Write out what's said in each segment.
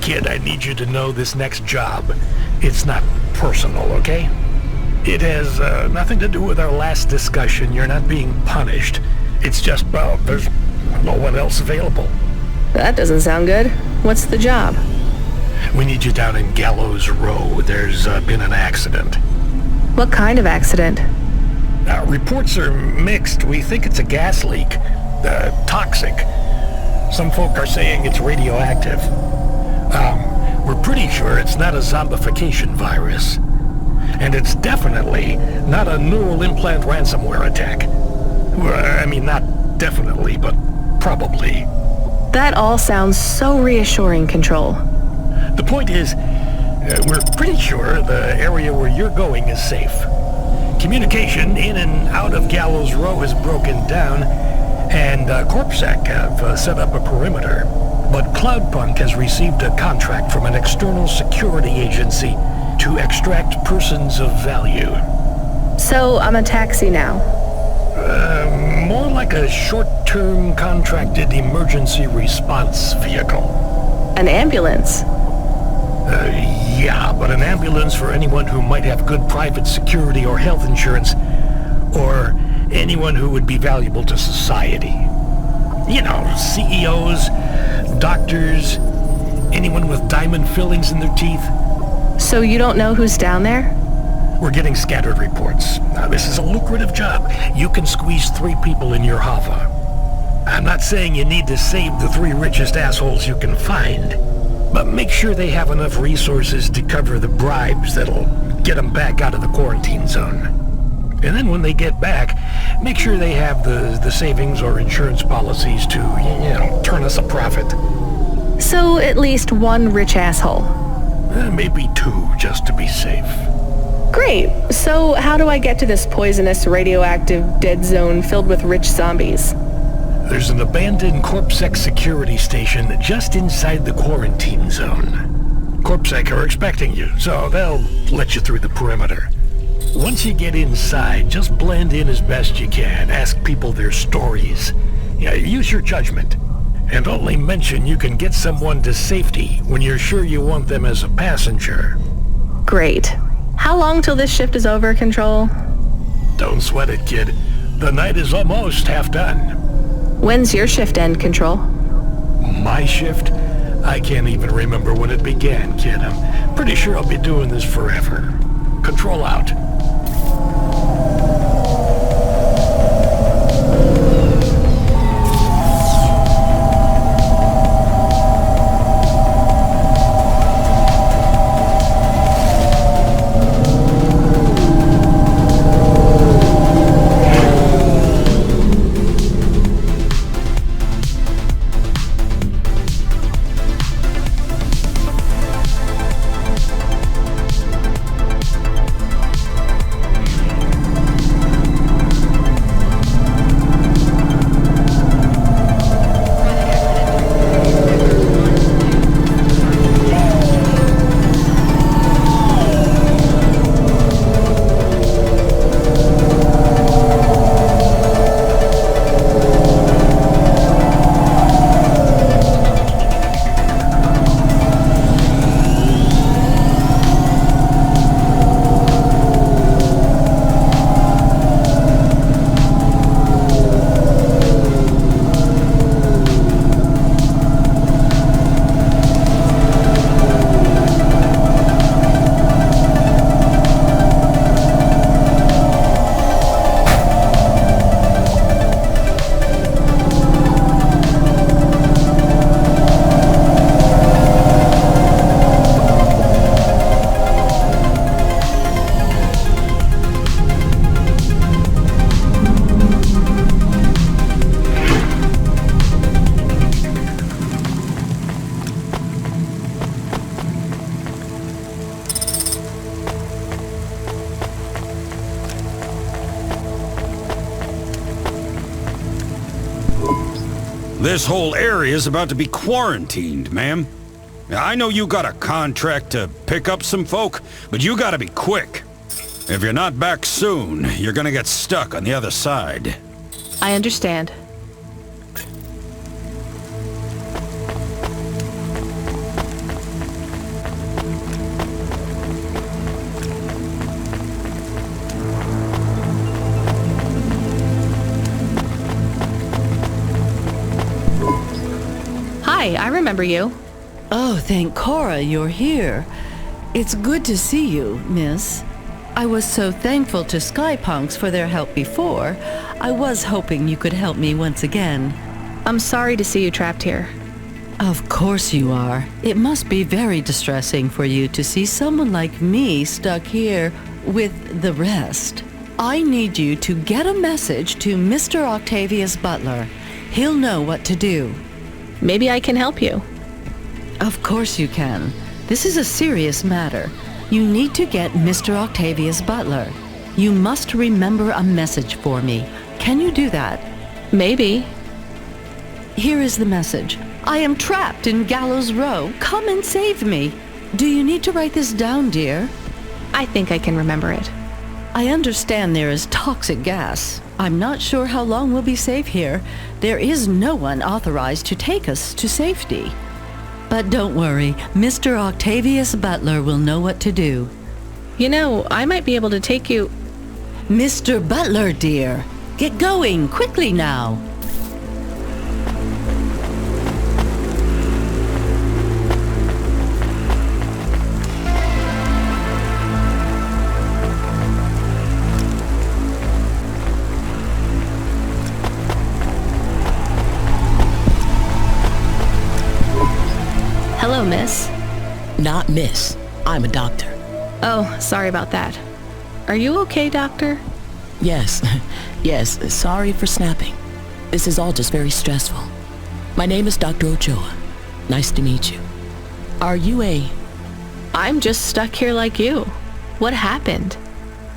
Kid, I need you to know this next job. It's not personal, okay? It has nothing to do with our last discussion. You're not being punished. It's just, well, there's no one else available. That doesn't sound good. What's the job? We need you down in Gallows Row. There's been an accident. What kind of accident? Reports are mixed. We think it's a gas leak. Toxic. Some folk are saying it's radioactive. We're pretty sure it's not a zombification virus. And it's definitely not a neural implant ransomware attack. I mean, not definitely, but probably. That all sounds so reassuring, Control. The point is, we're pretty sure the area where you're going is safe. Communication in and out of Gallows Row has broken down, and CorpSec have set up a perimeter. But Cloudpunk has received a contract from an external security agency to extract persons of value. So I'm a taxi now? More like a short-term contracted emergency response vehicle. An ambulance? Yeah, but an ambulance for anyone who might have good private security or health insurance, or anyone who would be valuable to society. You know, CEOs, doctors, anyone with diamond fillings in their teeth. So you don't know who's down there? We're getting scattered reports. Now, this is a lucrative job. You can squeeze 3 people in your hover. I'm not saying you need to save the 3 richest assholes you can find, but make sure they have enough resources to cover the bribes that'll get them back out of the quarantine zone. And then when they get back, make sure they have the savings or insurance policies to, you know, turn us a profit. So at least 1 rich asshole. Maybe 2, just to be safe. Great. So how do I get to this poisonous, radioactive, dead zone filled with rich zombies? There's an abandoned CorpSec security station just inside the quarantine zone. CorpSec are expecting you, so they'll let you through the perimeter. Once you get inside, just blend in as best you can. Ask people their stories. Yeah, use your judgment. And only mention you can get someone to safety when you're sure you want them as a passenger. Great. How long till this shift is over, Control? Don't sweat it, kid. The night is almost half done. When's your shift end, Control? My shift? I can't even remember when it began, kid. I'm pretty sure I'll be doing this forever. Control out. This whole area is about to be quarantined, ma'am. I know you got a contract to pick up some folk, but you gotta be quick. If you're not back soon, you're gonna get stuck on the other side. I understand. Hi, I remember you. Oh, thank Cora you're here. It's good to see you, miss. I was so thankful to Skypunks for their help before. I was hoping you could help me once again. I'm sorry to see you trapped here. Of course you are. It must be very distressing for you to see someone like me stuck here with the rest. I need you to get a message to Mr. Octavius Butler. He'll know what to do. Maybe I can help you. Of course you can. This is a serious matter. You need to get Mr. Octavius Butler. You must remember a message for me. Can you do that? Maybe. Here is the message. I am trapped in Gallows Row. Come and save me. Do you need to write this down, dear? I think I can remember it. I understand there is toxic gas. I'm not sure how long we'll be safe here. There is no one authorized to take us to safety. But don't worry, Mr. Octavius Butler will know what to do. You know, I might be able to take you... Mr. Butler, dear, get going quickly now. Hello, miss. Not miss. I'm a doctor. Oh, sorry about that. Are you okay, doctor? Yes. Yes, sorry for snapping. This is all just very stressful. My name is Dr. Ochoa. Nice to meet you. Are you a... I'm just stuck here like you. What happened?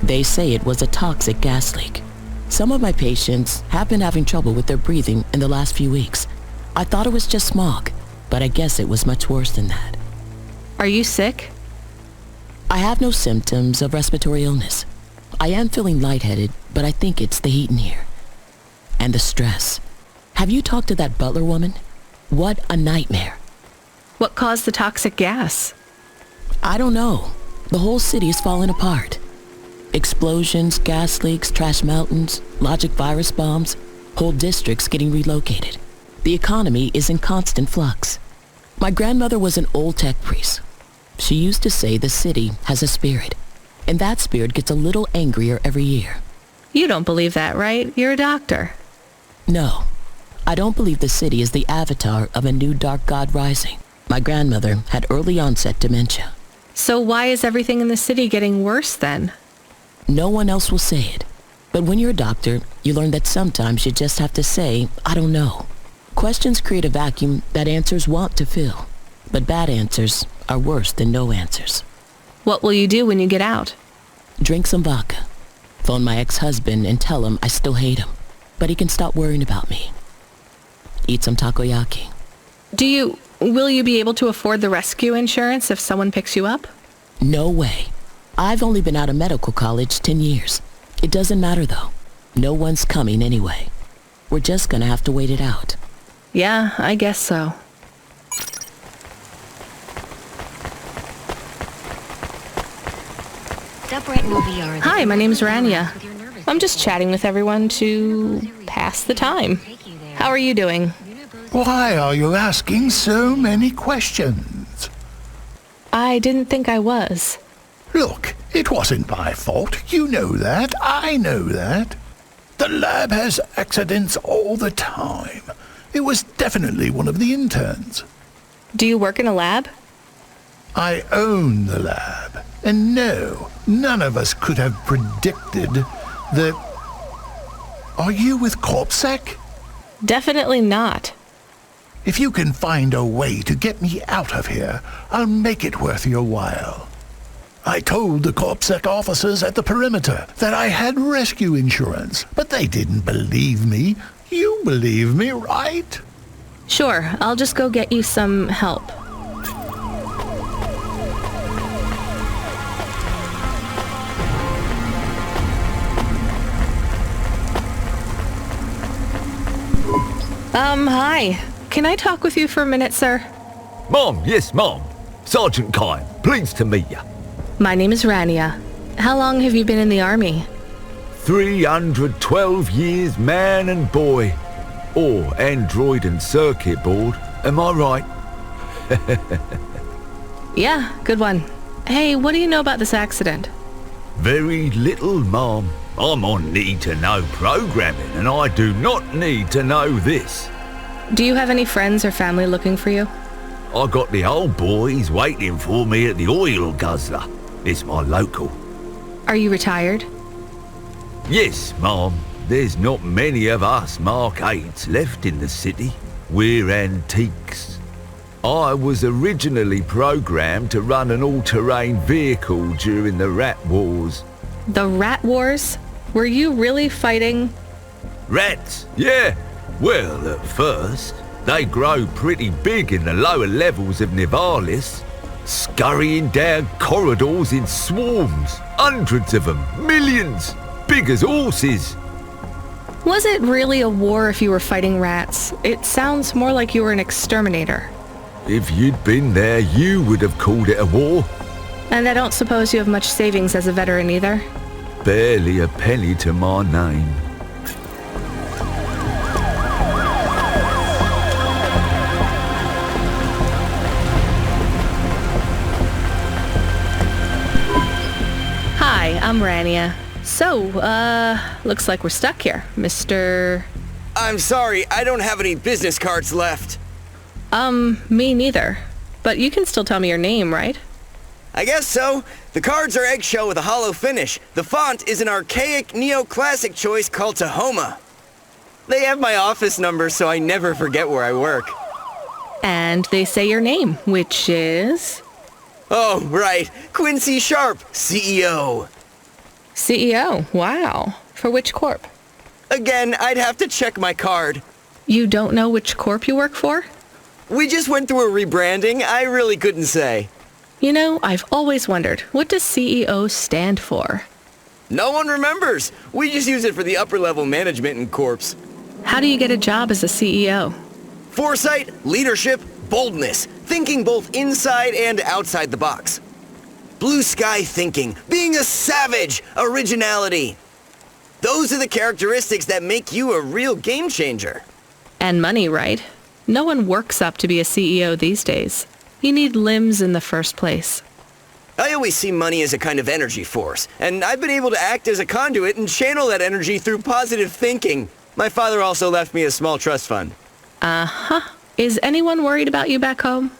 They say it was a toxic gas leak. Some of my patients have been having trouble with their breathing in the last few weeks. I thought it was just smog, but I guess it was much worse than that. Are you sick? I have no symptoms of respiratory illness. I am feeling lightheaded, but I think it's the heat in here. And the stress. Have you talked to that Butler woman? What a nightmare. What caused the toxic gas? I don't know. The whole city is falling apart. Explosions, gas leaks, trash mountains, logic virus bombs, whole districts getting relocated. The economy is in constant flux. My grandmother was an old tech priest. She used to say the city has a spirit, and that spirit gets a little angrier every year. You don't believe that, right? You're a doctor. No, I don't believe the city is the avatar of a new dark god rising. My grandmother had early onset dementia. So why is everything in the city getting worse then? No one else will say it. But when you're a doctor, you learn that sometimes you just have to say, I don't know. Questions create a vacuum that answers want to fill. But bad answers are worse than no answers. What will you do when you get out? Drink some vodka. Phone my ex-husband and tell him I still hate him, but he can stop worrying about me. Eat some takoyaki. Will you be able to afford the rescue insurance if someone picks you up? No way. I've only been out of medical college 10 years. It doesn't matter though. No one's coming anyway. We're just gonna have to wait it out. Yeah, I guess so. Hi, my name's Rania. I'm just chatting with everyone to pass the time. How are you doing? Why are you asking so many questions? I didn't think I was. Look, it wasn't my fault. You know that. I know that. The lab has accidents all the time. It was definitely one of the interns. Do you work in a lab? I own the lab. And no, none of us could have predicted that... Are you with CorpSec? Definitely not. If you can find a way to get me out of here, I'll make it worth your while. I told the CorpSec officers at the perimeter that I had rescue insurance, but they didn't believe me. You believe me, right? Sure, I'll just go get you some help. Hi. Can I talk with you for a minute, sir? Mom, yes, Mom. Sergeant Kine, pleased to meet you. My name is Rania. How long have you been in the Army? 312 years, man and boy. Or android and circuit board. Am I right? Yeah, good one. Hey, what do you know about this accident? Very little, Mom. I'm on need-to-know programming, and I do not need to know this. Do you have any friends or family looking for you? I got the old boys waiting for me at the oil guzzler. It's my local. Are you retired? Yes, Mom. There's not many of us Mark 8s left in the city. We're antiques. I was originally programmed to run an all-terrain vehicle during the Rat Wars. The Rat Wars? Were you really fighting? Rats? Yeah. Well, at first, they grow pretty big in the lower levels of Nivalis, scurrying down corridors in swarms, hundreds of them, millions, big as horses. Was it really a war if you were fighting rats? It sounds more like you were an exterminator. If you'd been there, you would have called it a war. And I don't suppose you have much savings as a veteran either? Barely a penny to my name. Hi, I'm Rania. So, looks like we're stuck here, Mr... I'm sorry, I don't have any business cards left. Me neither. But you can still tell me your name, right? I guess so. The cards are eggshell with a hollow finish. The font is an archaic neoclassic choice called Tahoma. They have my office number, so I never forget where I work. And they say your name, which is... Oh, right. Quincy Sharp, CEO. CEO, wow. For which corp? Again, I'd have to check my card. You don't know which corp you work for? We just went through a rebranding. I really couldn't say. You know, I've always wondered, what does CEO stand for? No one remembers. We just use it for the upper-level management in corps. How do you get a job as a CEO? Foresight, leadership, boldness. Thinking both inside and outside the box. Blue sky thinking. Being a savage. Originality. Those are the characteristics that make you a real game changer. And money, right? No one works up to be a CEO these days. You need limbs in the first place. I always see money as a kind of energy force, and I've been able to act as a conduit and channel that energy through positive thinking. My father also left me a small trust fund. Uh-huh. Is anyone worried about you back home?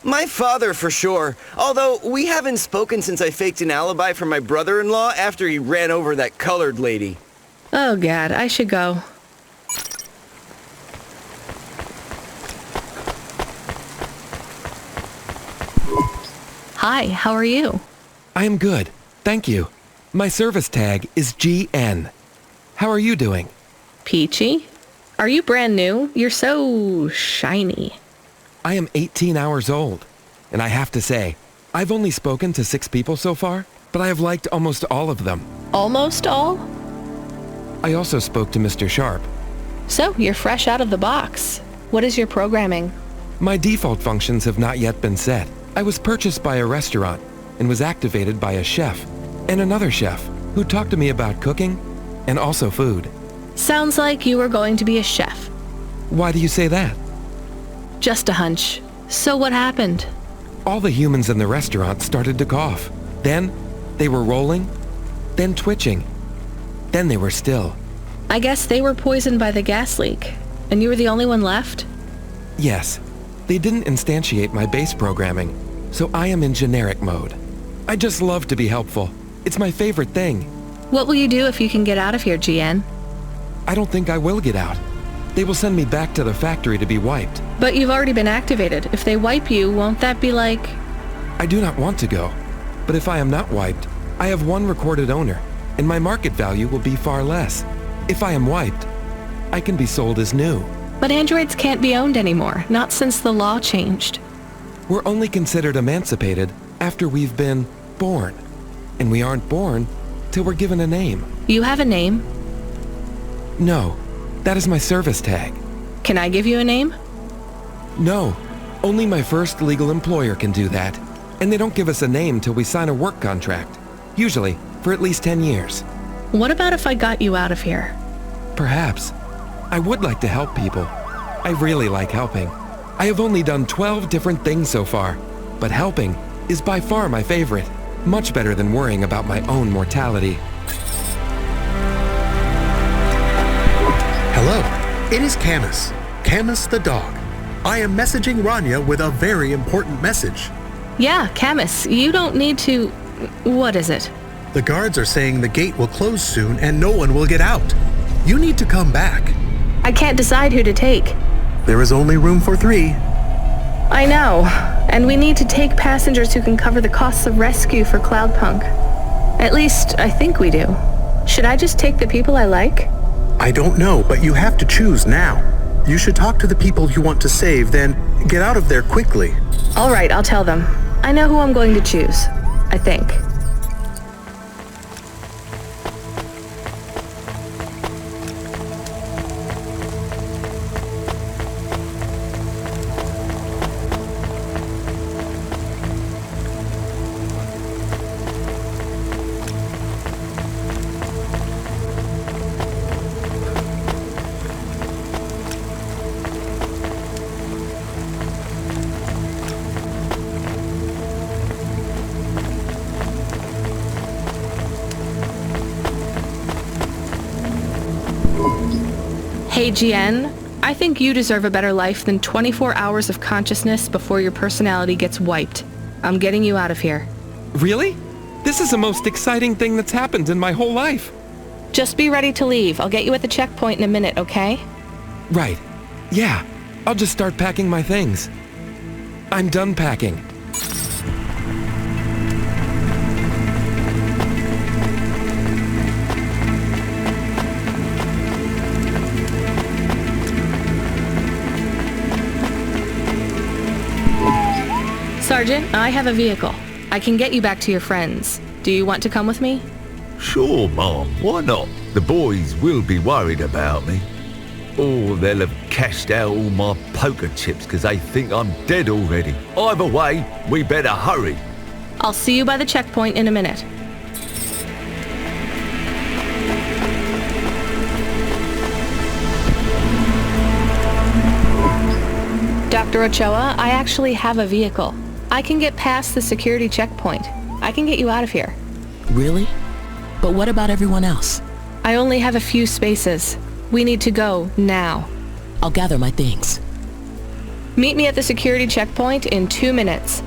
My father, for sure. Although, we haven't spoken since I faked an alibi for my brother-in-law after he ran over that colored lady. Oh, God, I should go. Hi, how are you? I am good, thank you. My service tag is GN. How are you doing? Peachy? Are you brand new? You're so shiny. I am 18 hours old, and I have to say, I've only spoken to 6 people so far, but I have liked almost all of them. Almost all? I also spoke to Mr. Sharp. So, you're fresh out of the box. What is your programming? My default functions have not yet been set. I was purchased by a restaurant and was activated by a chef and another chef who talked to me about cooking and also food. Sounds like you were going to be a chef. Why do you say that? Just a hunch. So what happened? All the humans in the restaurant started to cough. Then they were rolling, then twitching. Then they were still. I guess they were poisoned by the gas leak, and you were the only one left? Yes. They didn't instantiate my base programming, so I am in generic mode. I just love to be helpful. It's my favorite thing. What will you do if you can get out of here, GN? I don't think I will get out. They will send me back to the factory to be wiped. But you've already been activated. If they wipe you, won't that be like... I do not want to go, but if I am not wiped, I have one recorded owner, and my market value will be far less. If I am wiped, I can be sold as new. But androids can't be owned anymore, not since the law changed. We're only considered emancipated after we've been born. And we aren't born till we're given a name. You have a name? No, that is my service tag. Can I give you a name? No, only my first legal employer can do that. And they don't give us a name till we sign a work contract. Usually, for at least 10 years. What about if I got you out of here? Perhaps. I would like to help people. I really like helping. I have only done 12 different things so far, but helping is by far my favorite. Much better than worrying about my own mortality. Hello, it is Camus. Camus the dog. I am messaging Rania with a very important message. Yeah, Camus, you don't need to... What is it? The guards are saying the gate will close soon and no one will get out. You need to come back. I can't decide who to take. There is only room for 3. I know, and we need to take passengers who can cover the costs of rescue for Cloudpunk. At least, I think we do. Should I just take the people I like? I don't know, but you have to choose now. You should talk to the people you want to save, then get out of there quickly. All right, I'll tell them. I know who I'm going to choose. I think. Hey, GN, I think you deserve a better life than 24 hours of consciousness before your personality gets wiped. I'm getting you out of here. Really? This is the most exciting thing that's happened in my whole life. Just be ready to leave. I'll get you at the checkpoint in a minute, okay? Right. Yeah, I'll just start packing my things. I'm done packing. Sergeant, I have a vehicle. I can get you back to your friends. Do you want to come with me? Sure, Mom. Why not? The boys will be worried about me. Or they'll have cashed out all my poker chips because they think I'm dead already. Either way, we better hurry. I'll see you by the checkpoint in a minute. Dr. Ochoa, I actually have a vehicle. I can get past the security checkpoint. I can get you out of here. Really? But what about everyone else? I only have a few spaces. We need to go now. I'll gather my things. Meet me at the security checkpoint in 2 minutes.